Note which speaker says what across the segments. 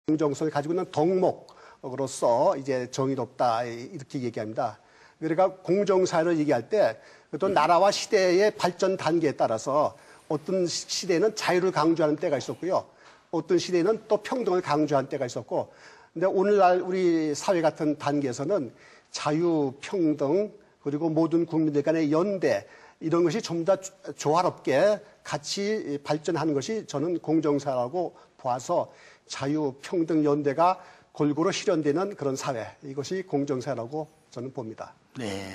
Speaker 1: 공정성을 가지고 있는 덕목으로서 이제 정의롭다 이렇게 얘기합니다. 그러니까 공정사회를 얘기할 때 또 나라와 시대의 발전 단계에 따라서 어떤 시대에는 자유를 강조하는 때가 있었고요. 어떤 시대에는 또 평등을 강조하는 때가 있었고, 근데 오늘날 우리 사회 같은 단계에서는 자유, 평등, 그리고 모든 국민들 간의 연대, 이런 것이 좀 더 조화롭게 같이 발전하는 것이 저는 공정사라고 봐서 자유, 평등, 연대가 골고루 실현되는 그런 사회, 이것이 공정사라고 저는 봅니다.
Speaker 2: 네.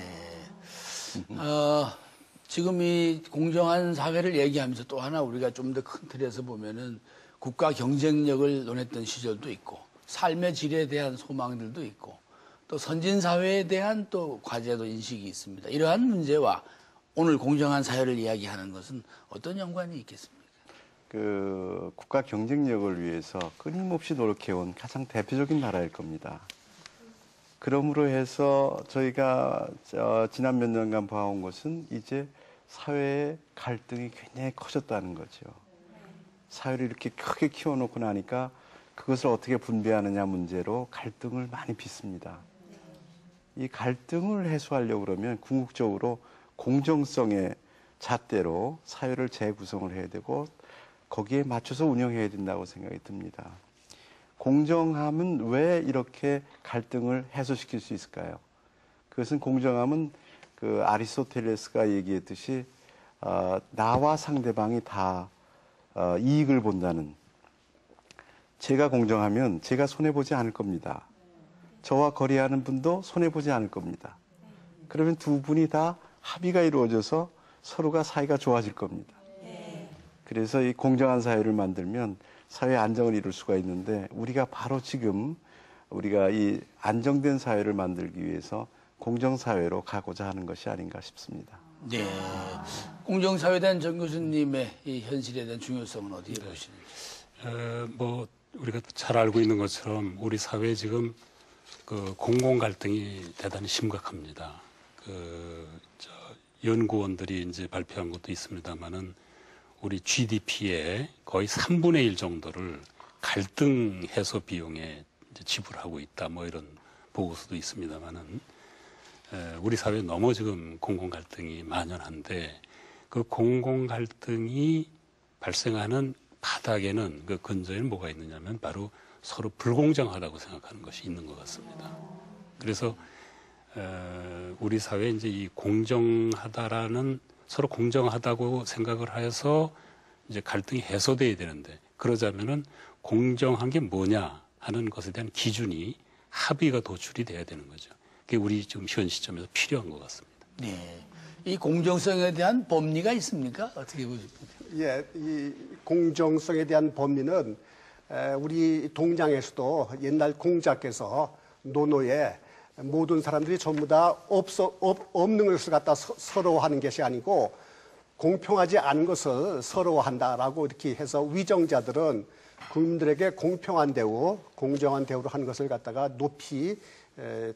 Speaker 2: 지금 이 공정한 사회를 얘기하면서 또 하나 우리가 좀 더 큰 틀에서 보면은 국가 경쟁력을 논했던 시절도 있고, 삶의 질에 대한 소망들도 있고, 또 선진 사회에 대한 또 과제도 인식이 있습니다. 이러한 문제와 오늘 공정한 사회를 이야기하는 것은 어떤 연관이 있겠습니까?
Speaker 3: 국가 경쟁력을 위해서 끊임없이 노력해온 가장 대표적인 나라일 겁니다. 그러므로 해서 저희가 지난 몇 년간 봐온 것은 이제 사회의 갈등이 굉장히 커졌다는 거죠. 사회를 이렇게 크게 키워놓고 나니까 그것을 어떻게 분배하느냐 문제로 갈등을 많이 빚습니다. 이 갈등을 해소하려고 그러면 궁극적으로 공정성의 잣대로 사회를 재구성을 해야 되고 거기에 맞춰서 운영해야 된다고 생각이 듭니다. 공정함은 왜 이렇게 갈등을 해소시킬 수 있을까요? 그것은 공정함은 아리스토텔레스가 얘기했듯이 나와 상대방이 다 이익을 본다는, 제가 공정하면 제가 손해보지 않을 겁니다. 저와 거래하는 분도 손해보지 않을 겁니다. 그러면 두 분이 다 합의가 이루어져서 서로가 사이가 좋아질 겁니다. 그래서 이 공정한 사회를 만들면 사회 안정을 이룰 수가 있는데, 우리가 바로 지금 우리가 이 안정된 사회를 만들기 위해서 공정사회로 가고자 하는 것이 아닌가 싶습니다.
Speaker 2: 네. 공정사회에 대한 정 교수님의 이 현실에 대한 중요성은 어디에 보시는지?
Speaker 4: 우리가 잘 알고 있는 것처럼 우리 사회에 지금 공공 갈등이 대단히 심각합니다. 연구원들이 이제 발표한 것도 있습니다만은 우리 GDP의 거의 3분의 1 정도를 갈등 해소 비용에 이제 지불하고 있다. 뭐 이런 보고서도 있습니다만은 우리 사회에 너무 지금 공공 갈등이 만연한데, 그 공공 갈등이 발생하는 바닥에는 그 근저에는 뭐가 있느냐면 바로 서로 불공정하다고 생각하는 것이 있는 것 같습니다. 그래서 우리 사회에 이제 이 공정하다라는, 서로 공정하다고 생각을 해서 이제 갈등이 해소돼야 되는데, 그러자면은 공정한 게 뭐냐 하는 것에 대한 기준이 합의가 도출이 돼야 되는 거죠. 그게 우리 지금 현 시점에서 필요한 것 같습니다.
Speaker 2: 네. 이 공정성에 대한 법리가 있습니까? 어떻게 보십니까?
Speaker 1: 예, 이 공정성에 대한 법리는 우리 동양에서도 옛날 공자께서 노노에 모든 사람들이 전부 다 없는 것을 갖다 서러워하는 것이 아니고 공평하지 않은 것을 서러워한다라고 이렇게 해서 위정자들은 국민들에게 공평한 대우, 공정한 대우를 하는 것을 갖다가 높이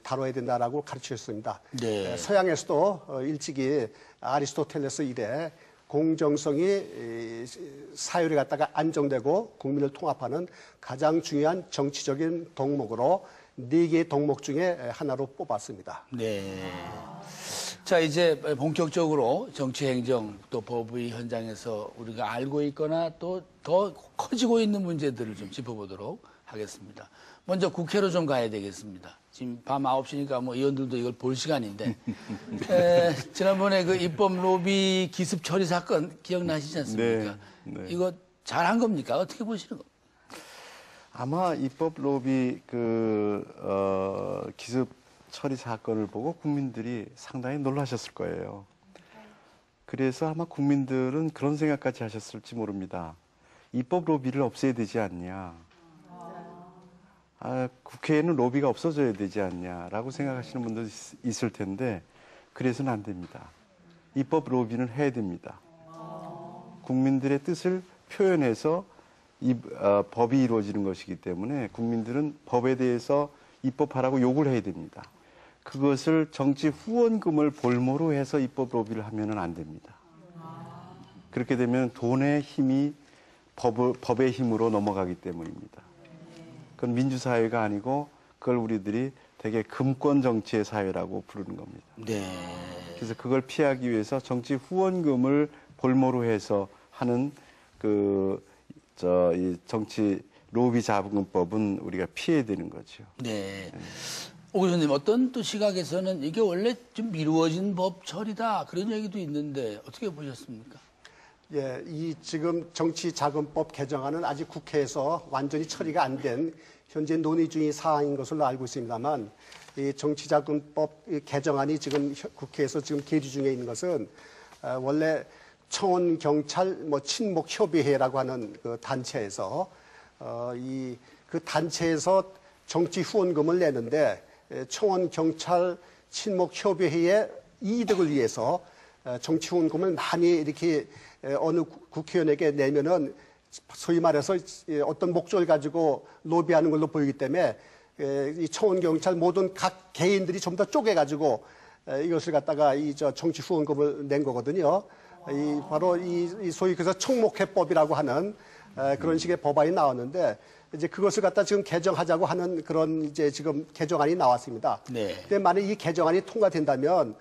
Speaker 1: 다뤄야 된다라고 가르치셨습니다.
Speaker 2: 네.
Speaker 1: 서양에서도 일찍이 아리스토텔레스 이래 공정성이 사회를 갖다가 안정되고 국민을 통합하는 가장 중요한 정치적인 덕목으로 4개의 덕목 중에 하나로 뽑았습니다.
Speaker 2: 네. 자, 이제 본격적으로 정치, 행정, 또 법의 현장에서 우리가 알고 있거나 또 더 커지고 있는 문제들을 좀 짚어보도록 하겠습니다. 먼저 국회로 좀 가야 되겠습니다. 지금 밤 9시니까 뭐 의원들도 이걸 볼 시간인데, 지난번에 그 입법 로비 기습 처리 사건 기억나시지 않습니까?
Speaker 3: 네, 네.
Speaker 2: 이거 잘한 겁니까? 어떻게 보시는 겁니까?
Speaker 3: 아마 입법 로비 기습 처리 사건을 보고 국민들이 상당히 놀라셨을 거예요. 그래서 아마 국민들은 그런 생각까지 하셨을지 모릅니다. 입법 로비를 없애야 되지 않냐. 국회에는 로비가 없어져야 되지 않냐라고 생각하시는 분도 있을 텐데, 그래서는 안 됩니다. 입법 로비는 해야 됩니다. 국민들의 뜻을 표현해서 법이 이루어지는 것이기 때문에 국민들은 법에 대해서 입법하라고 요구를 해야 됩니다. 그것을 정치 후원금을 볼모로 해서 입법 로비를 하면은 안 됩니다. 그렇게 되면 돈의 힘이 법의 힘으로 넘어가기 때문입니다. 그건 민주사회가 아니고 그걸 우리들이 되게 금권 정치의 사회라고 부르는 겁니다.
Speaker 2: 네.
Speaker 3: 그래서 그걸 피하기 위해서 정치 후원금을 볼모로 해서 하는 이 정치 로비 자금법은 우리가 피해야 되는 거죠.
Speaker 2: 네. 오 교수님, 어떤 또 시각에서는 이게 원래 좀 미루어진 법 처리다 그런 얘기도 있는데 어떻게 보셨습니까?
Speaker 1: 예, 이 지금 정치자금법 개정안은 아직 국회에서 완전히 처리가 안 된 현재 논의 중인 사항인 것으로 알고 있습니다만, 이 정치자금법 개정안이 지금 국회에서 지금 계류 중에 있는 것은 원래 청원 경찰 친목 협의회라고 하는 그 단체에서 그 단체에서 정치 후원금을 내는데 청원 경찰 친목 협의회의 이득을 위해서 정치 후원금을 많이 이렇게 어느 국회의원에게 내면은 소위 말해서 어떤 목적을 가지고 로비하는 걸로 보이기 때문에 이 청원 경찰 모든 각 개인들이 좀 더 쪼개가지고 이것을 갖다가 정치 후원금을 낸 거거든요. 바로 이 소위 그래서 총목회법이라고 하는 그런 식의 법안이 나왔는데 이제 그것을 갖다 지금 개정하자고 하는 그런 이제 지금 개정안이 나왔습니다.
Speaker 2: 네.
Speaker 1: 근데 만약 이 개정안이 통과된다면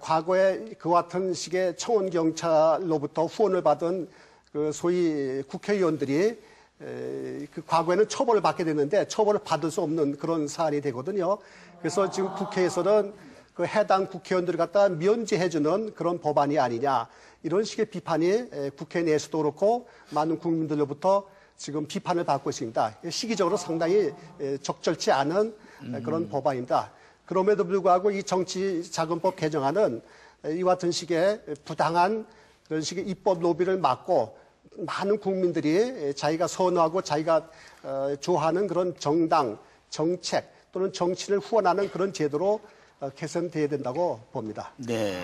Speaker 1: 과거에 그와 같은 식의 청원 경찰로부터 후원을 받은 그 소위 국회의원들이 그 과거에는 처벌을 받게 됐는데 처벌을 받을 수 없는 그런 사안이 되거든요. 그래서 지금 국회에서는 그 해당 국회의원들을 갖다가 면제해주는 그런 법안이 아니냐 이런 식의 비판이 국회 내에서도 그렇고 많은 국민들로부터 지금 비판을 받고 있습니다. 시기적으로 상당히 적절치 않은 그런 법안입니다. 그럼에도 불구하고 이 정치자금법 개정안은 이와 같은 식의 부당한 그런 식의 입법 로비를 막고 많은 국민들이 자기가 선호하고 자기가 좋아하는 그런 정당, 정책 또는 정치를 후원하는 그런 제도로 개선돼야 된다고 봅니다.
Speaker 2: 네.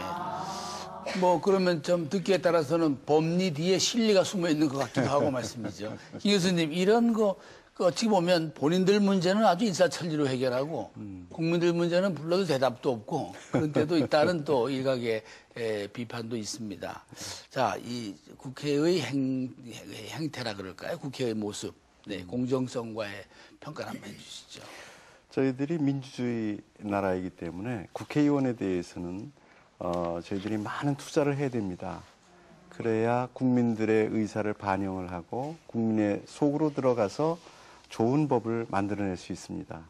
Speaker 2: 그러면 좀 듣기에 따라서는 법리 뒤에 실리가 숨어 있는 것 같기도 하고 말씀이죠. 김 교수님, 이런 거 어찌 보면 본인들 문제는 아주 인사천리로 해결하고 국민들 문제는 불러도 대답도 없고 그런 때도 있다는 또 일각의 비판도 있습니다. 자, 이 국회의 행태라 그럴까요? 국회의 모습, 네, 공정성과의 평가를 한번 해주시죠.
Speaker 3: 저희들이 민주주의 나라이기 때문에 국회의원에 대해서는 저희들이 많은 투자를 해야 됩니다. 그래야 국민들의 의사를 반영을 하고 국민의 속으로 들어가서 좋은 법을 만들어낼 수 있습니다.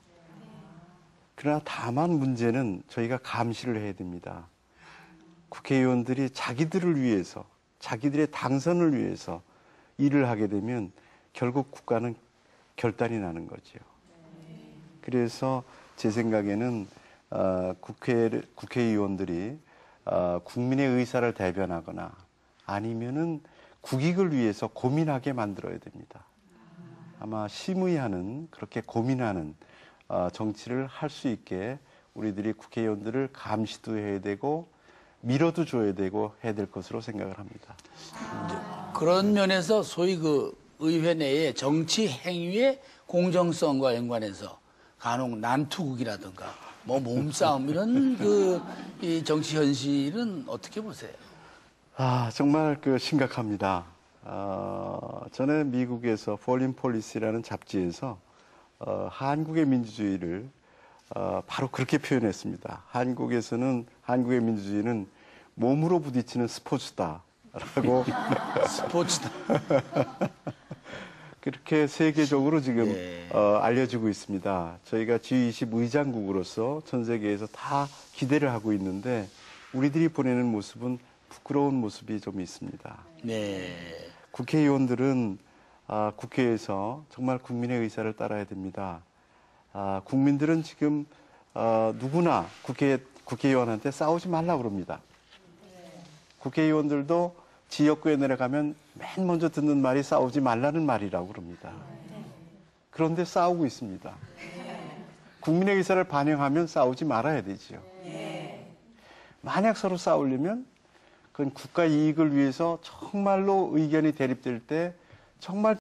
Speaker 3: 그러나 다만 문제는 저희가 감시를 해야 됩니다. 국회의원들이 자기들을 위해서, 자기들의 당선을 위해서 일을 하게 되면 결국 국가는 결단이 나는 거죠. 그래서 제 생각에는 국회의원들이 국민의 의사를 대변하거나 아니면은 국익을 위해서 고민하게 만들어야 됩니다. 아마 심의하는, 그렇게 고민하는 정치를 할 수 있게 우리들이 국회의원들을 감시도 해야 되고 밀어도 줘야 되고 해야 될 것으로 생각을 합니다.
Speaker 2: 그런 면에서 소위 그 의회 내의 정치 행위의 공정성과 연관해서 간혹 난투극이라든가 몸싸움 이런 이 정치 현실은 어떻게 보세요?
Speaker 3: 정말 심각합니다. 전에 미국에서 Foreign Policy라는 잡지에서 한국의 민주주의를 바로 그렇게 표현했습니다. 한국의 민주주의는 몸으로 부딪히는 스포츠다라고
Speaker 2: 스포츠다.
Speaker 3: 그렇게 세계적으로 지금 알려지고 있습니다. 저희가 G20 의장국으로서 전 세계에서 다 기대를 하고 있는데 우리들이 보내는 모습은 부끄러운 모습이 좀 있습니다.
Speaker 2: 네.
Speaker 3: 국회의원들은 국회에서 정말 국민의 의사를 따라야 됩니다. 국민들은 지금 누구나 국회의원한테 싸우지 말라고 그럽니다. 국회의원들도 지역구에 내려가면 맨 먼저 듣는 말이 싸우지 말라는 말이라고 그럽니다. 그런데 싸우고 있습니다. 국민의 의사를 반영하면 싸우지 말아야 되지요. 만약 서로 싸우려면 그건 국가 이익을 위해서 정말로 의견이 대립될 때 정말